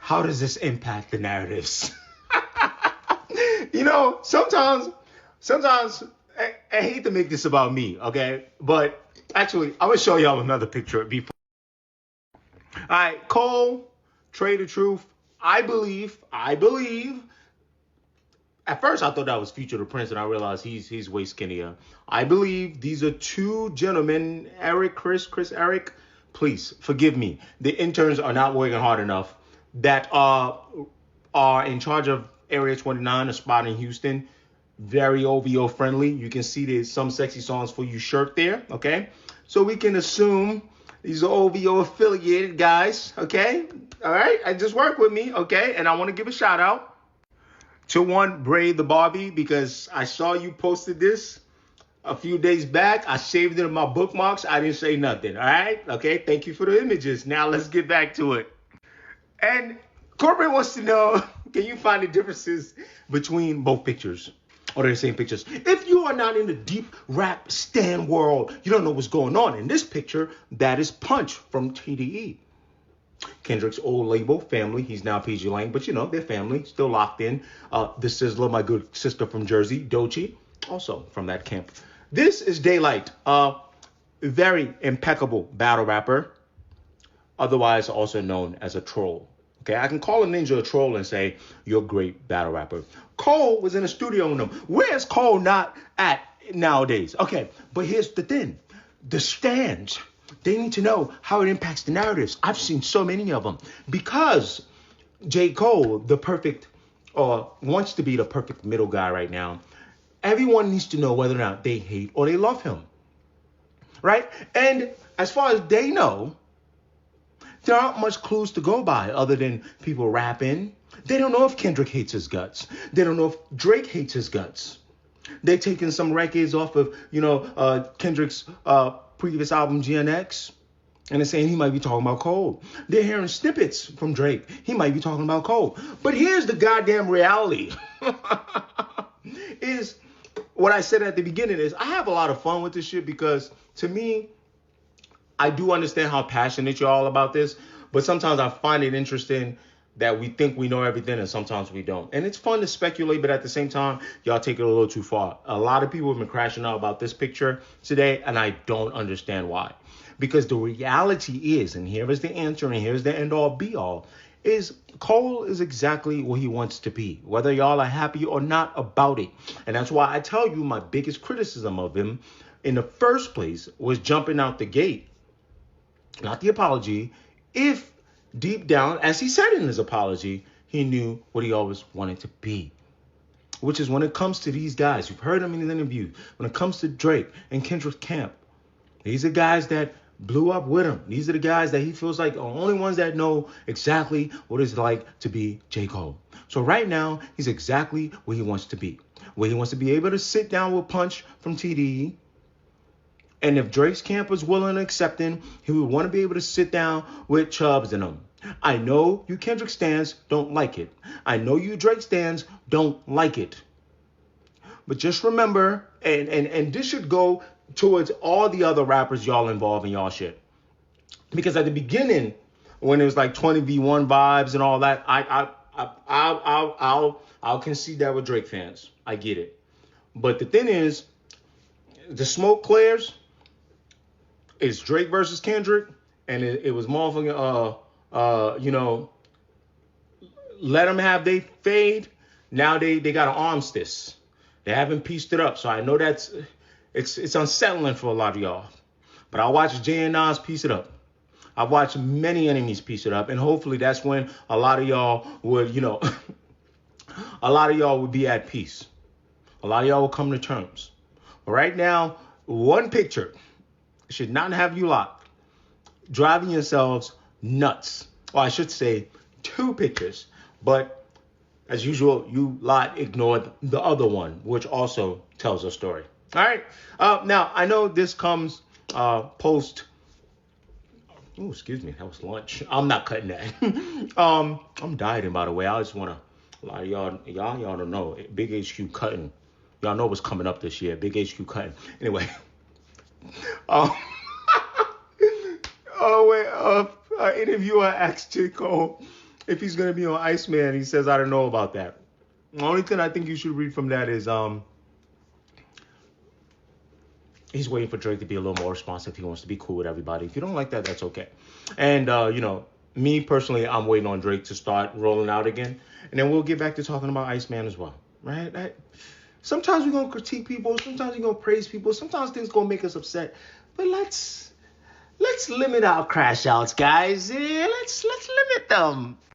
how does this impact the narratives? You know, sometimes I hate to make this about me, okay? But actually, I'm gonna show y'all another picture before. All right, Cole, Trade of Truth. I believe. At first, I thought that was Future the Prince, and I realized he's way skinnier. I believe these are two gentlemen, Eric. Please forgive me. The interns are not working hard enough. That are in charge of Area 29, a spot in Houston. Very OVO friendly. You can see there's some sexy songs for you shirt there. Okay, so we can assume these are OVO affiliated guys. Okay, all right. I just work with me. Okay, and I want to give a shout out to one Bray the Barbie, because I saw you posted this a few days back. I saved it in my bookmarks. I didn't say nothing. All right. Okay. Thank you for the images. Now let's get back to it. And Corbin wants to know, can you find the differences between both pictures? Or they're the same pictures. If you are not in the deep rap stan world, you don't know what's going on. In this picture, that is Punch from TDE. Kendrick's old label, family. He's now PG Lang, but you know, they're family, still locked in. The Sizzler, my good sister from Jersey, Doechii, also from that camp. This is Daylight, very impeccable battle rapper, otherwise also known as a troll. Okay, I can call a ninja a troll and say, you're a great battle rapper. Cole was in the studio with him. Where's Cole not at nowadays? Okay, but here's the thing. The stands, they need to know how it impacts the narratives. I've seen so many of them. Because J. Cole, the perfect, or wants to be the perfect middle guy right now, everyone needs to know whether or not they hate or they love him. Right? And as far as they know, there aren't much clues to go by other than people rapping. They don't know if Kendrick hates his guts. They don't know if Drake hates his guts. They're taking some records off of, Kendrick's previous album, GNX, and they're saying he might be talking about Cole. They're hearing snippets from Drake. He might be talking about Cole. But here's the goddamn reality. Is what I said at the beginning is I have a lot of fun with this shit because, to me, I do understand how passionate you're all about this, but sometimes I find it interesting that we think we know everything and sometimes we don't. And it's fun to speculate, but at the same time, y'all take it a little too far. A lot of people have been crashing out about this picture today, and I don't understand why. Because the reality is, and here is the answer, and here's the end all be all, is Cole is exactly what he wants to be, whether y'all are happy or not about it. And that's why I tell you my biggest criticism of him in the first place was jumping out the gate. Not the apology, if deep down, as he said in his apology, he knew what he always wanted to be. Which is when it comes to these guys, you've heard them in his interview, when it comes to Drake and Kendrick Camp, these are guys that blew up with him. These are the guys that he feels like are the only ones that know exactly what it's like to be J. Cole. So right now, he's exactly where he wants to be. Where he wants to be able to sit down with Punch from TDE. And if Drake's camp was willing and accepting, he would want to be able to sit down with Chubbs and them. I know you Kendrick stans don't like it. I know you Drake stans don't like it. But just remember, and this should go towards all the other rappers y'all involved in y'all shit. Because at the beginning, when it was like 20v1 vibes and all that, I'll concede that with Drake fans. I get it. But the thing is, the smoke clears. It's Drake versus Kendrick, and it was motherfucking let them have they fade. Now they got an armistice. They haven't pieced it up, so I know it's unsettling for a lot of y'all. But I watched Jay and Nas piece it up. I watched many enemies piece it up, and hopefully that's when a lot of y'all would, a lot of y'all would be at peace. A lot of y'all will come to terms. But right now, one picture should not have you locked, driving yourselves nuts. Or I should say, two pictures. But as usual, you lot ignored the other one, which also tells a story. All right. Now, I know this comes post. Oh, excuse me. That was lunch. I'm not cutting that. I'm dieting, by the way. I just want to, a lot of y'all don't know. Big HQ cutting. Y'all know what's coming up this year. Big HQ cutting. Anyway. An interviewer asked J. Cole, if he's gonna be on Iceman, he says I don't know about that. The only thing I think you should read from that is he's waiting for Drake to be a little more responsive. He wants to be cool with everybody. If you don't like that, that's okay. And me personally, I'm waiting on Drake to start rolling out again, and then we'll get back to talking about Iceman as well, right? Sometimes we're gonna critique people, sometimes we're gonna praise people, sometimes things gonna make us upset, but let's limit our crash outs, guys. Yeah, let's limit them.